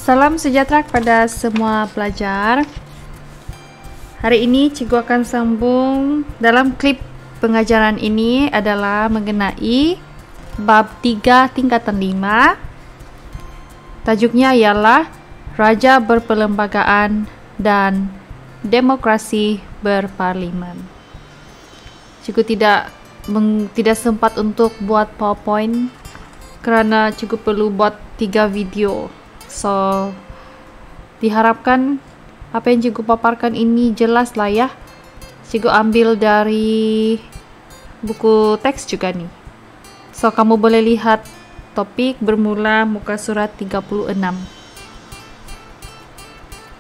Salam sejahtera kepada semua pelajar. Hari ini cikgu akan sambung dalam klip pengajaran ini adalah mengenai bab 3 tingkatan 5. Tajuknya ialah Raja Berperlembagaan dan Demokrasi Berparlimen. Cikgu tidak sempat untuk buat PowerPoint kerana cikgu perlu buat 3 video. So, diharapkan apa yang cikgu paparkan ini jelas lah ya. Cikgu ambil dari buku teks juga nih. So, kamu boleh lihat topik bermula muka surat 36.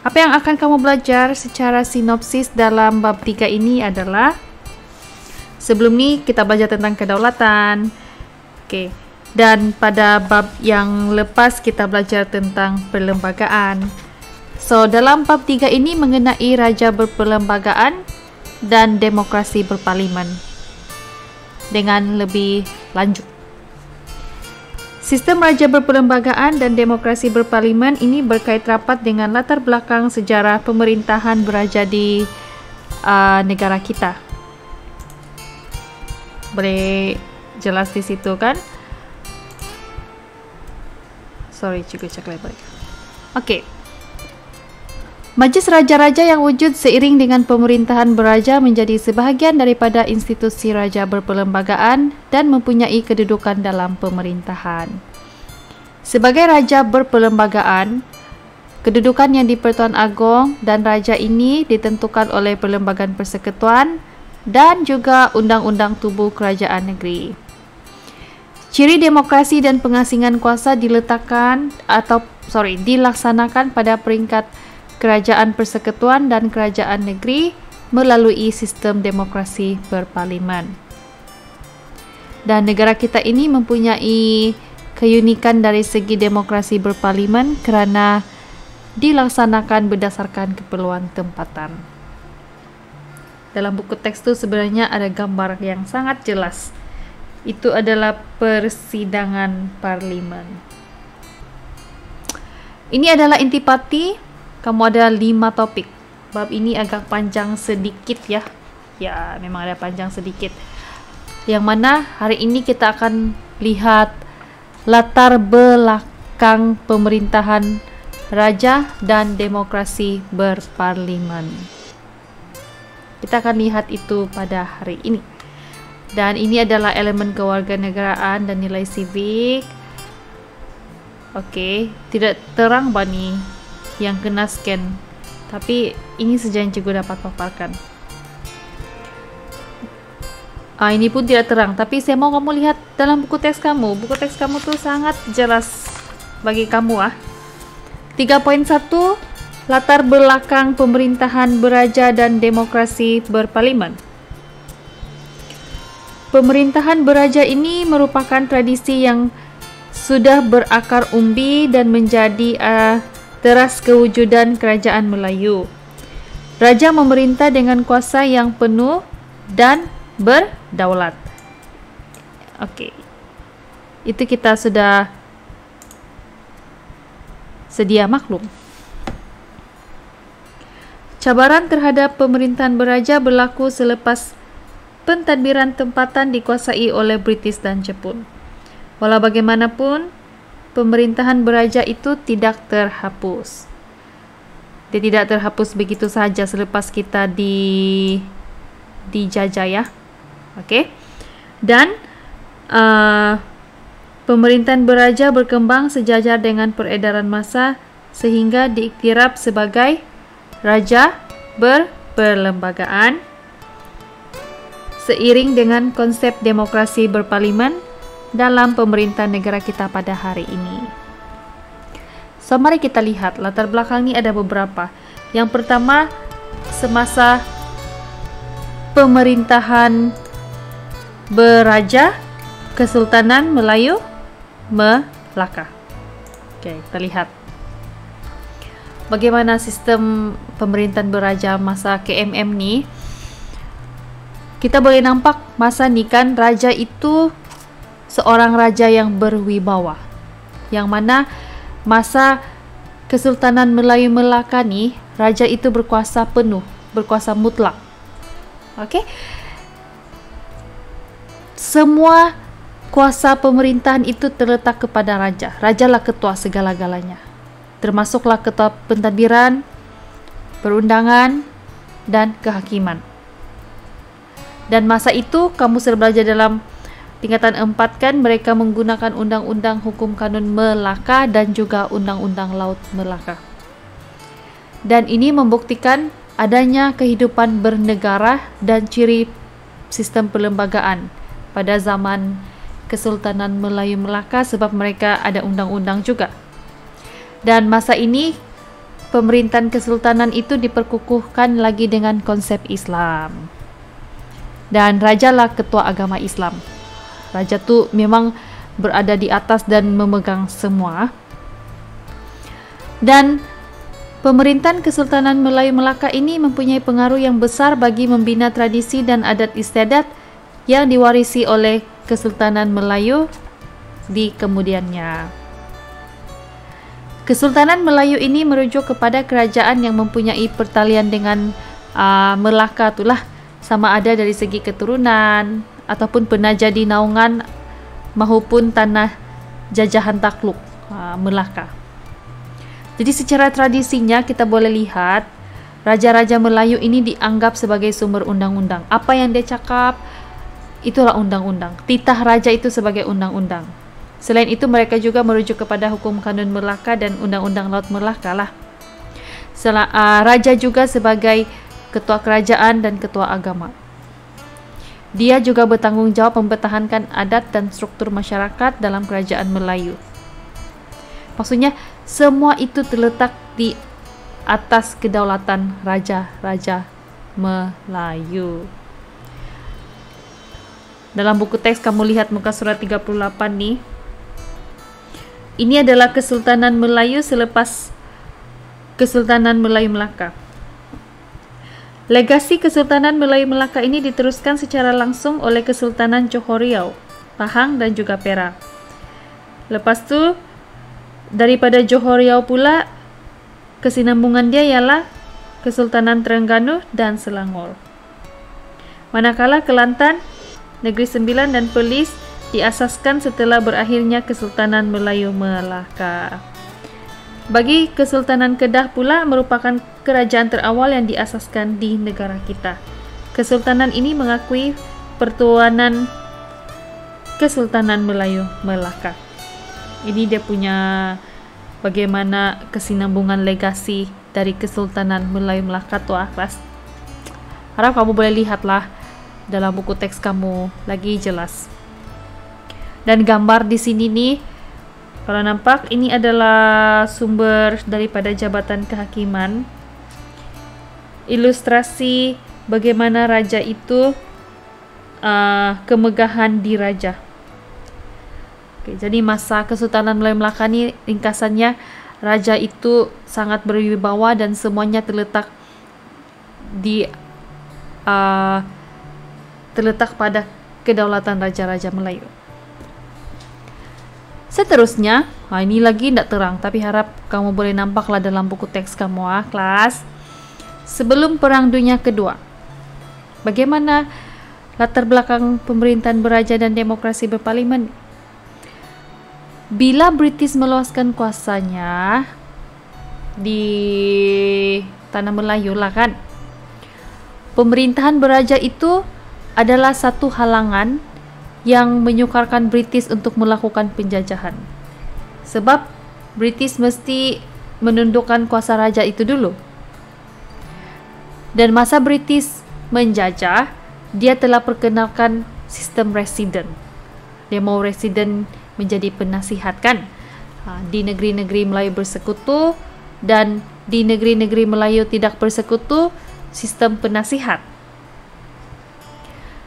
Apa yang akan kamu belajar secara sinopsis dalam bab 3 ini adalah, sebelum ni kita belajar tentang kedaulatan. Okey. Dan pada bab yang lepas kita belajar tentang perlembagaan. So, dalam bab 3 ini mengenai Raja Berperlembagaan dan Demokrasi Berparlimen dengan lebih lanjut. Sistem Raja Berperlembagaan dan Demokrasi Berparlimen ini berkait rapat dengan latar belakang sejarah pemerintahan beraja di negara kita. Boleh jelas di situ kan? Sorry, cikgu cek lebar. Okey. Majlis raja-raja yang wujud seiring dengan pemerintahan beraja menjadi sebahagian daripada institusi Raja Berperlembagaan dan mempunyai kedudukan dalam pemerintahan. Sebagai Raja Berperlembagaan, kedudukan yang di Pertuan Agong dan Raja ini ditentukan oleh Perlembagaan Persekutuan dan juga Undang-Undang Tubuh Kerajaan Negeri. Ciri demokrasi dan pengasingan kuasa dilaksanakan pada peringkat kerajaan persekutuan dan kerajaan negeri melalui sistem demokrasi berparlimen. Dan negara kita ini mempunyai keunikan dari segi demokrasi berparlimen kerana dilaksanakan berdasarkan keperluan tempatan. Dalam buku teks itu sebenarnya ada gambar yang sangat jelas. Itu adalah persidangan parlimen. Ini adalah intipati. Kamu ada 5 topik. Bab ini agak panjang sedikit ya. Ya, memang ada panjang sedikit. Yang mana hari ini kita akan lihat latar belakang pemerintahan raja dan demokrasi berparlimen. Kita akan lihat itu pada hari ini. Dan ini adalah elemen kewarganegaraan dan nilai civic. Okey, tidak terang bani yang kena scan. Tapi ini saja yang cikgu dapat paparkan. Ini pun tidak terang, tapi saya mau kamu lihat dalam buku teks kamu. Buku teks kamu tuh sangat jelas bagi kamu 3.1 latar belakang pemerintahan beraja dan demokrasi berparlimen. Pemerintahan beraja ini merupakan tradisi yang sudah berakar umbi dan menjadi teras kewujudan kerajaan Melayu. Raja memerintah dengan kuasa yang penuh dan berdaulat. Okey. Itu kita sudah sedia maklum. Cabaran terhadap pemerintahan beraja berlaku selepas pentadbiran tempatan dikuasai oleh British dan Jepun. Walau bagaimanapun, pemerintahan beraja itu tidak terhapus. Dia tidak terhapus begitu saja selepas kita dijajah ya. Okey. Dan pemerintahan beraja berkembang sejajar dengan peredaran massa sehingga diiktiraf sebagai Raja Berperlembagaan seiring dengan konsep demokrasi berparlimen dalam pemerintahan negara kita pada hari ini. So, mari kita lihat latar belakang ini ada beberapa. Yang pertama, semasa pemerintahan beraja Kesultanan Melayu Melaka. Okey, kita lihat bagaimana sistem pemerintahan beraja masa KMM ni. Kita boleh nampak masa ni kan raja itu seorang raja yang berwibawa, yang mana masa Kesultanan Melayu Melaka ni, raja itu berkuasa penuh, berkuasa mutlak. Okey. Semua kuasa pemerintahan itu terletak kepada raja. Rajalah ketua segala-galanya. Termasuklah ketua pentadbiran, perundangan dan kehakiman. Dan masa itu kamu sudah belajar dalam tingkatan 4 kan, mereka menggunakan undang-undang hukum kanun Melaka dan juga undang-undang laut Melaka. Dan ini membuktikan adanya kehidupan bernegara dan ciri sistem perlembagaan pada zaman Kesultanan Melayu Melaka, sebab mereka ada undang-undang juga. Dan masa ini pemerintahan kesultanan itu diperkukuhkan lagi dengan konsep Islam. Dan rajalah ketua agama Islam. Raja tu memang berada di atas dan memegang semua. Dan pemerintahan Kesultanan Melayu Melaka ini mempunyai pengaruh yang besar bagi membina tradisi dan adat istiadat yang diwarisi oleh Kesultanan Melayu di kemudiannya. Kesultanan Melayu ini merujuk kepada kerajaan yang mempunyai pertalian dengan Melaka itulah, sama ada dari segi keturunan ataupun pernah jadi naungan maupun tanah jajahan takluk Melaka. Jadi secara tradisinya kita boleh lihat raja-raja Melayu ini dianggap sebagai sumber undang-undang. Apa yang dia cakap itulah undang-undang. Titah raja itu sebagai undang-undang. Selain itu mereka juga merujuk kepada hukum kanun Melaka dan undang-undang laut Melaka lah. Raja juga sebagai ketua kerajaan dan ketua agama. Dia juga bertanggung jawab mempertahankan adat dan struktur masyarakat dalam kerajaan Melayu. Maksudnya semua itu terletak di atas kedaulatan raja-raja Melayu. Dalam buku teks kamu lihat muka surat 38 ni. Ini adalah Kesultanan Melayu selepas Kesultanan Melayu Melaka. Legasi Kesultanan Melayu Melaka ini diteruskan secara langsung oleh Kesultanan Johor Riau, Pahang dan juga Perak. Lepas tu daripada Johor Riau pula kesinambungan dia ialah Kesultanan Terengganu dan Selangor. Manakala Kelantan, Negeri Sembilan dan Perlis diasaskan setelah berakhirnya Kesultanan Melayu Melaka. Bagi Kesultanan Kedah pula merupakan kerajaan terawal yang diasaskan di negara kita. Kesultanan ini mengakui pertuanan Kesultanan Melayu Melaka. Ini dia punya bagaimana kesinambungan legasi dari Kesultanan Melayu Melaka tu kelas. Harap kamu boleh lihatlah dalam buku teks kamu lagi jelas. Dan gambar di sini nih, kalau nampak ini adalah sumber daripada Jabatan Kehakiman. Ilustrasi bagaimana raja itu kemegahan diraja. Okay, jadi masa Kesultanan Melayu Melaka ni ringkasannya, raja itu sangat berwibawa dan semuanya terletak pada kedaulatan raja-raja Melayu. Seterusnya, ini lagi tidak terang tapi harap kamu boleh nampaklah dalam buku teks kamu kelas. Sebelum Perang Dunia Kedua, bagaimana latar belakang pemerintahan beraja dan demokrasi berparlimen? Bila British meluaskan kuasanya di tanah Melayu lah kan, pemerintahan beraja itu adalah satu halangan yang menyukarkan British untuk melakukan penjajahan. Sebab British mesti menundukkan kuasa raja itu dulu. Dan masa British menjajah, dia telah perkenalkan sistem resident. Dia mau resident menjadi penasihat kan. Di negeri-negeri Melayu bersekutu dan di negeri-negeri Melayu tidak bersekutu, sistem penasihat.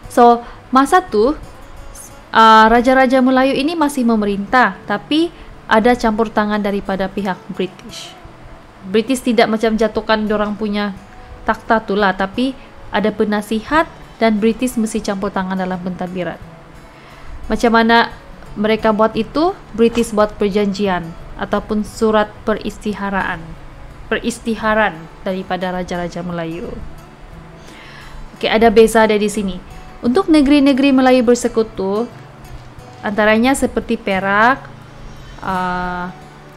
So, masa tu raja-raja Melayu ini masih memerintah, tapi ada campur tangan daripada pihak British. British tidak macam jatuhkan dorang punya takhta tu lah, tapi ada penasihat dan British mesti campur tangan dalam pentadbiran. Macam mana mereka buat itu? British buat perjanjian ataupun surat peristiharan daripada raja-raja Melayu. Okey, ada beza dari sini. Untuk negeri-negeri Melayu bersekutu, antaranya seperti Perak,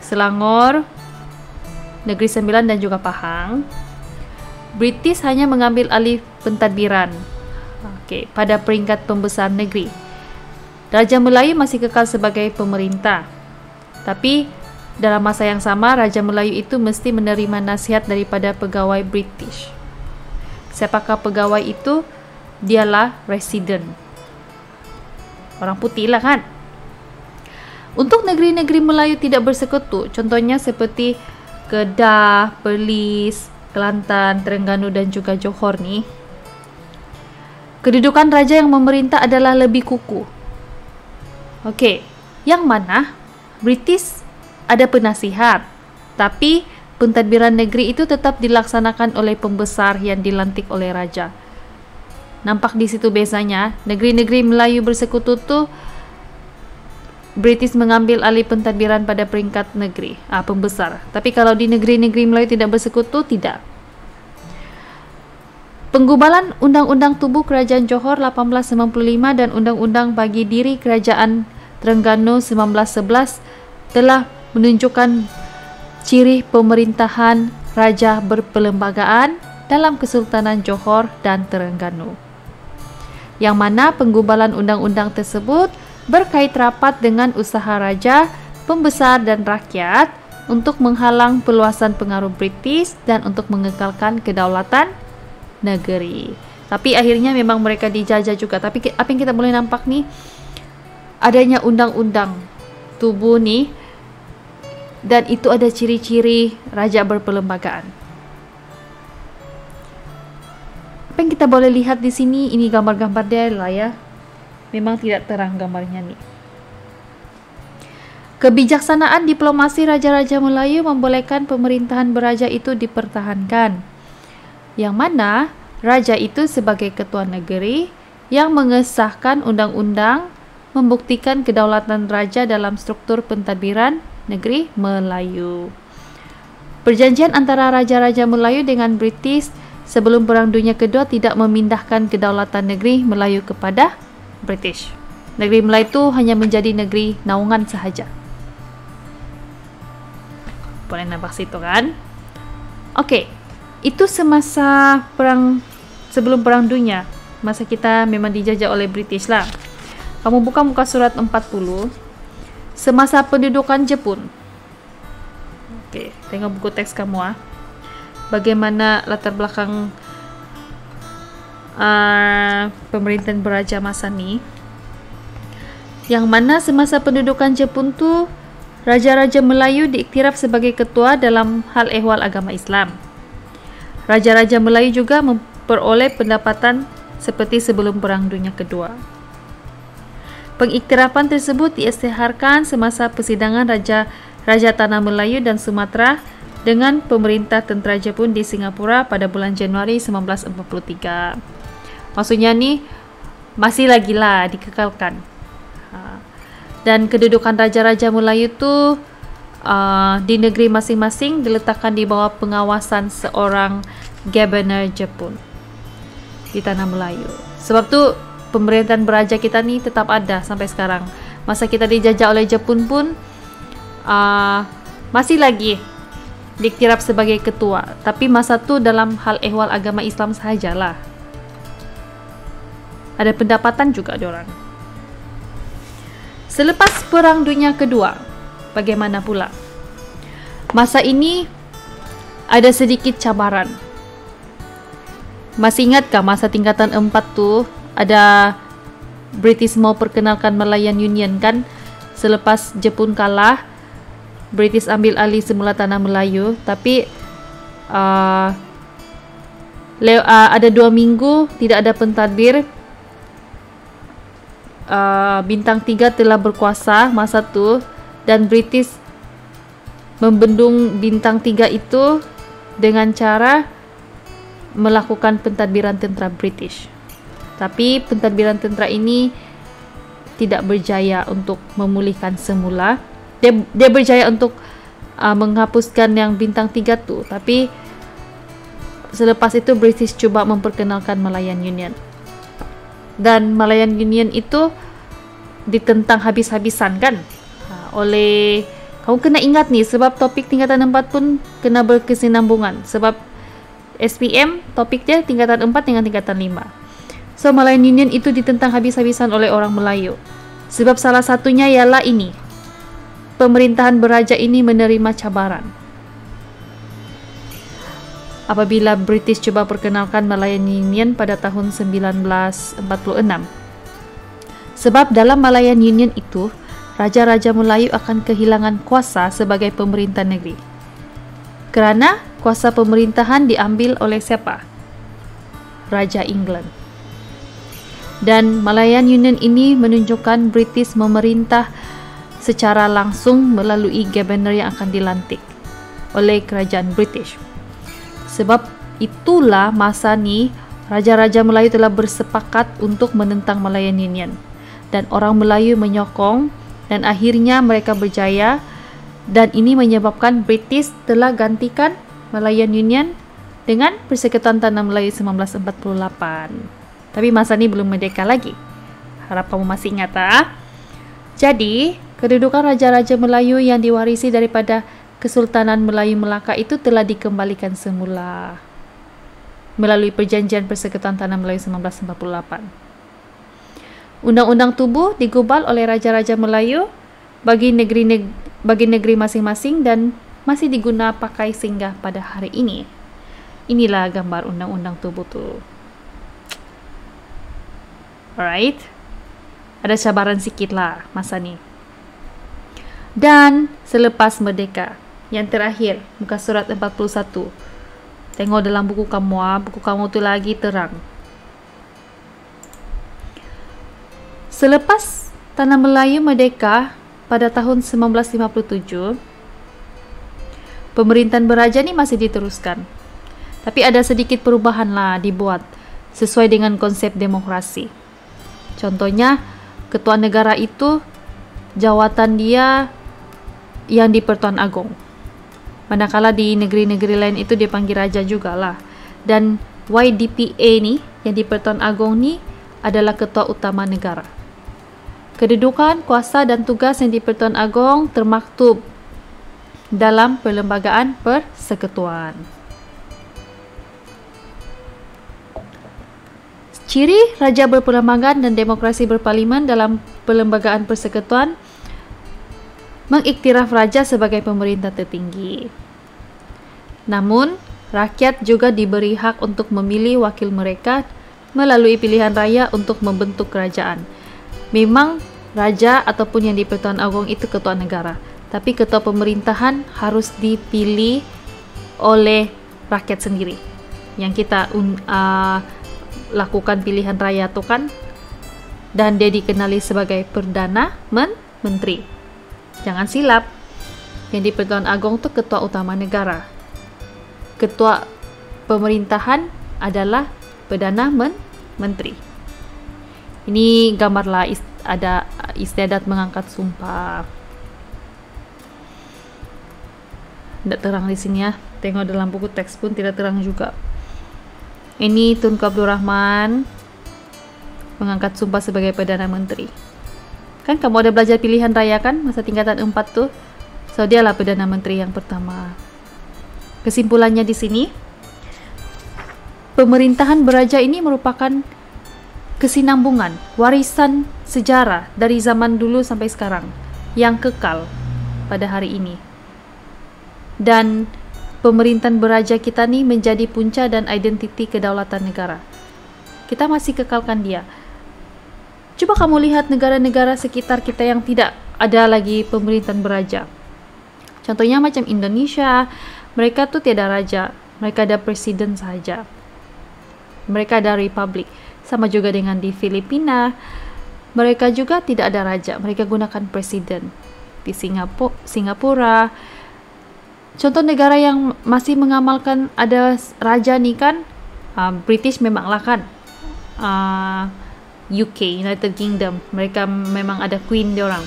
Selangor, Negeri Sembilan dan juga Pahang, British hanya mengambil alih pentadbiran pada peringkat pembesar negeri. Raja Melayu masih kekal sebagai pemerintah. Tapi dalam masa yang sama, Raja Melayu itu mesti menerima nasihat daripada pegawai British. Siapakah pegawai itu? Dialah resident. Orang putih lah kan. Untuk negeri-negeri Melayu tidak bersekutu, contohnya seperti Kedah, Perlis, Kelantan, Terengganu dan juga Johor ni, kedudukan raja yang memerintah adalah lebih kukuh. Okey, yang mana British ada penasihat, tapi pentadbiran negeri itu tetap dilaksanakan oleh pembesar yang dilantik oleh raja. Nampak di situ bezanya. Negeri-negeri Melayu bersekutu tu British mengambil alih pentadbiran pada peringkat negeri, pembesar. Tapi kalau di negeri-negeri Melayu tidak bersekutu, tidak. Penggubalan Undang-Undang Tubuh Kerajaan Johor 1895 dan Undang-Undang Bagi Diri Kerajaan Terengganu 1911 telah menunjukkan ciri pemerintahan raja berperlembagaan dalam Kesultanan Johor dan Terengganu, yang mana penggubalan undang-undang tersebut berkait rapat dengan usaha raja, pembesar dan rakyat untuk menghalang peluasan pengaruh British dan untuk mengekalkan kedaulatan negeri. Tapi akhirnya memang mereka dijajah juga. Tapi apa yang kita boleh nampak ni, adanya undang-undang tubuh ni, dan itu ada ciri-ciri raja berperlembagaan. Apa yang kita boleh lihat di sini, ini gambar-gambar dia lah ya. Memang tidak terang gambarnya nih. Kebijaksanaan diplomasi raja-raja Melayu membolehkan pemerintahan beraja itu dipertahankan, yang mana raja itu sebagai ketua negeri yang mengesahkan undang-undang membuktikan kedaulatan raja dalam struktur pentadbiran negeri Melayu. Perjanjian antara raja-raja Melayu dengan British sebelum Perang Dunia Kedua tidak memindahkan kedaulatan negeri Melayu kepada British. Negeri Melayu itu hanya menjadi negeri naungan sahaja. Boleh nampak situ kan? Okey, itu semasa sebelum Perang Dunia, masa kita memang dijajah oleh British lah. Kamu buka muka surat 40, semasa pendudukan Jepun. Okey, tengok buku teks kamu bagaimana latar belakang pemerintahan beraja masa ni, yang mana semasa pendudukan Jepun tu raja-raja Melayu diiktiraf sebagai ketua dalam hal ehwal agama Islam. Raja-raja Melayu juga memperoleh pendapatan seperti sebelum Perang Dunia Kedua. Pengiktirapan tersebut diisytiharkan semasa persidangan Raja Tanah Melayu dan Sumatera dengan pemerintah tentera Jepun di Singapura pada bulan Januari 1943. Maksudnya ni masih lagi lah dikekalkan. Dan kedudukan raja-raja Melayu tu di negeri masing-masing diletakkan di bawah pengawasan seorang governor Jepun di tanah Melayu. Sebab tu pemerintahan beraja kita ni tetap ada sampai sekarang. Masa kita dijajah oleh Jepun pun masih lagi diiktiraf sebagai ketua. Tapi masa tu dalam hal ehwal agama Islam sahajalah. Ada pendapatan juga diorang. Selepas Perang Dunia Kedua, bagaimana pula? Masa ini ada sedikit cabaran. Masih ingatkah masa tingkatan 4 tu ada British mau perkenalkan Malayan Union kan? Selepas Jepun kalah, British ambil alih semula tanah Melayu. Tapi ada 2 minggu tidak ada pentadbir. Bintang 3 telah berkuasa masa tu, dan British membendung Bintang 3 itu dengan cara melakukan pentadbiran tentera British. Tapi pentadbiran tentera ini tidak berjaya untuk memulihkan semula. Dia berjaya untuk menghapuskan yang bintang 3 tu, tapi selepas itu British cuba memperkenalkan Malayan Union. Dan Malayan Union itu ditentang habis-habisan kan oleh, kamu kena ingat nih, sebab topik tingkatan 4 pun kena berkesinambungan, sebab SPM topik dia tingkatan 4 dengan tingkatan 5. So Malayan Union itu ditentang habis-habisan oleh orang Melayu. Sebab salah satunya ialah ini, pemerintahan beraja ini menerima cabaran apabila British cuba perkenalkan Malayan Union pada tahun 1946. Sebab dalam Malayan Union itu, raja-raja Melayu akan kehilangan kuasa sebagai pemerintah negeri. Kerana kuasa pemerintahan diambil oleh siapa? Raja England. Dan Malayan Union ini menunjukkan British memerintah secara langsung melalui governor yang akan dilantik oleh kerajaan British. Sebab itulah masa ni raja-raja Melayu telah bersepakat untuk menentang Malayan Union, dan orang Melayu menyokong, dan akhirnya mereka berjaya, dan ini menyebabkan British telah gantikan Malayan Union dengan Persekutuan Tanah Melayu 1948. Tapi masa ni belum merdeka lagi. Harap kamu masih ingat Jadi, kedudukan raja-raja Melayu yang diwarisi daripada Kesultanan Melayu Melaka itu telah dikembalikan semula melalui Perjanjian Persekutuan Tanah Melayu 1948. Undang-undang tubuh digubal oleh raja-raja Melayu bagi negeri masing-masing dan masih diguna pakai singgah pada hari ini. Inilah gambar undang-undang tubuh tu. Alright. Ada cabaran sikit lah masa ni. Dan selepas merdeka, yang terakhir, muka surat 41. Tengok dalam buku kamu, buku kamu tu lagi terang. Selepas Tanah Melayu merdeka pada tahun 1957, pemerintahan beraja ni masih diteruskan. Tapi ada sedikit perubahan lah dibuat sesuai dengan konsep demokrasi. Contohnya, ketua negara itu jawatan dia yang di Pertuan Agong. Manakala di negeri-negeri lain itu dipanggil raja jugalah. Dan YDPA ni, yang di Pertuan Agong ni, adalah ketua utama negara. Kedudukan, kuasa dan tugas yang di Pertuan Agong termaktub dalam Perlembagaan Persekutuan. Ciri raja berperlembagaan dan demokrasi berparlimen dalam Perlembagaan Persekutuan mengiktiraf raja sebagai pemerintah tertinggi. Namun, rakyat juga diberi hak untuk memilih wakil mereka melalui pilihan raya untuk membentuk kerajaan. Memang raja ataupun yang di Pertuan Agong itu ketua negara, tapi ketua pemerintahan harus dipilih oleh rakyat sendiri. Yang kita lakukan pilihan raya tu kan, dan dia dikenali sebagai Perdana Menteri. Jangan silap, yang di Pertuan Agong tu ketua utama negara. Ketua pemerintahan adalah Perdana Menteri. Ini gambarlah ada istiadat mengangkat sumpah. Tidak terang di sini ya. Tengok dalam buku teks pun tidak terang juga. Ini Tunku Abdul Rahman mengangkat sumpah sebagai Perdana Menteri. Kan kamu ada belajar pilihan raya kan masa tingkatan 4 tu. So dialah Perdana Menteri yang pertama. Kesimpulannya di sini, pemerintahan beraja ini merupakan kesinambungan, warisan sejarah dari zaman dulu sampai sekarang yang kekal pada hari ini. Dan pemerintahan beraja kita ni menjadi punca dan identiti kedaulatan negara. Kita masih kekalkan dia. Coba kamu lihat negara-negara sekitar kita yang tidak ada lagi pemerintahan beraja. Contohnya macam Indonesia, mereka tu tiada raja, mereka ada presiden sahaja. Mereka ada republik. Sama juga dengan di Filipina, mereka juga tidak ada raja, mereka gunakan presiden. Di Singapura, contoh negara yang masih mengamalkan ada raja ni kan, British memanglah kan. UK, United Kingdom, mereka memang ada queen diorang.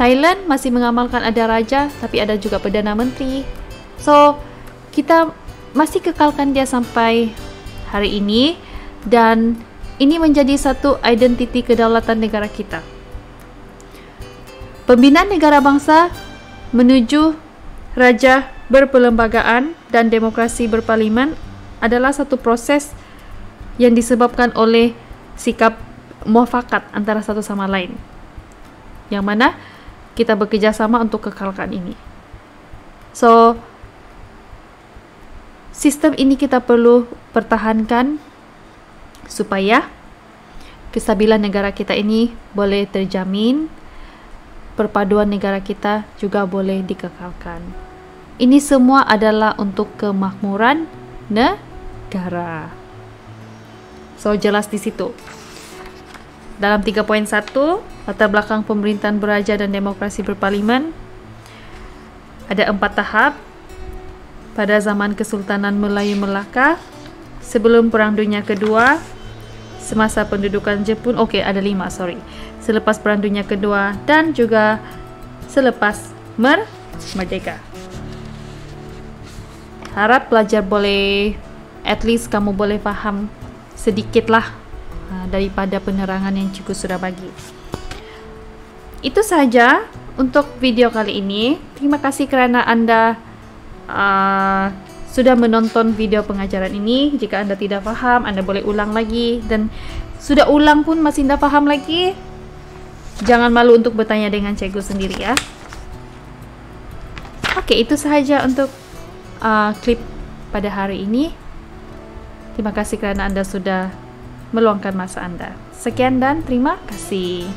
Thailand masih mengamalkan ada raja, tapi ada juga Perdana Menteri. So, kita masih kekalkan dia sampai hari ini, dan ini menjadi satu identiti kedaulatan negara kita. Pembinaan negara bangsa menuju raja berperlembagaan dan demokrasi berparlimen adalah satu proses yang disebabkan oleh sikap muafakat antara satu sama lain, yang mana kita bekerjasama untuk kekalkan ini. So, sistem ini kita perlu pertahankan supaya kestabilan negara kita ini boleh terjamin, perpaduan negara kita juga boleh dikekalkan. Ini semua adalah untuk kemakmuran negara. So, jelas di situ. Dalam 3.1, latar belakang pemerintahan beraja dan demokrasi berparlimen, ada 4 tahap. Pada zaman Kesultanan Melayu Melaka, sebelum Perang Dunia Kedua, semasa pendudukan Jepun, ada 5, selepas Perang Dunia Kedua, dan juga selepas merdeka. Harap pelajar boleh, at least kamu boleh faham sedikit lah daripada penerangan yang cikgu sudah bagi. Itu saja untuk video kali ini. Terima kasih kerana Anda sudah menonton video pengajaran ini. Jika Anda tidak faham, Anda boleh ulang lagi, dan sudah ulang pun masih tidak faham lagi, jangan malu untuk bertanya dengan cikgu sendiri ya. Oke, itu sahaja untuk klip pada hari ini. Terima kasih kerana Anda sudah meluangkan masa Anda. Sekian dan terima kasih.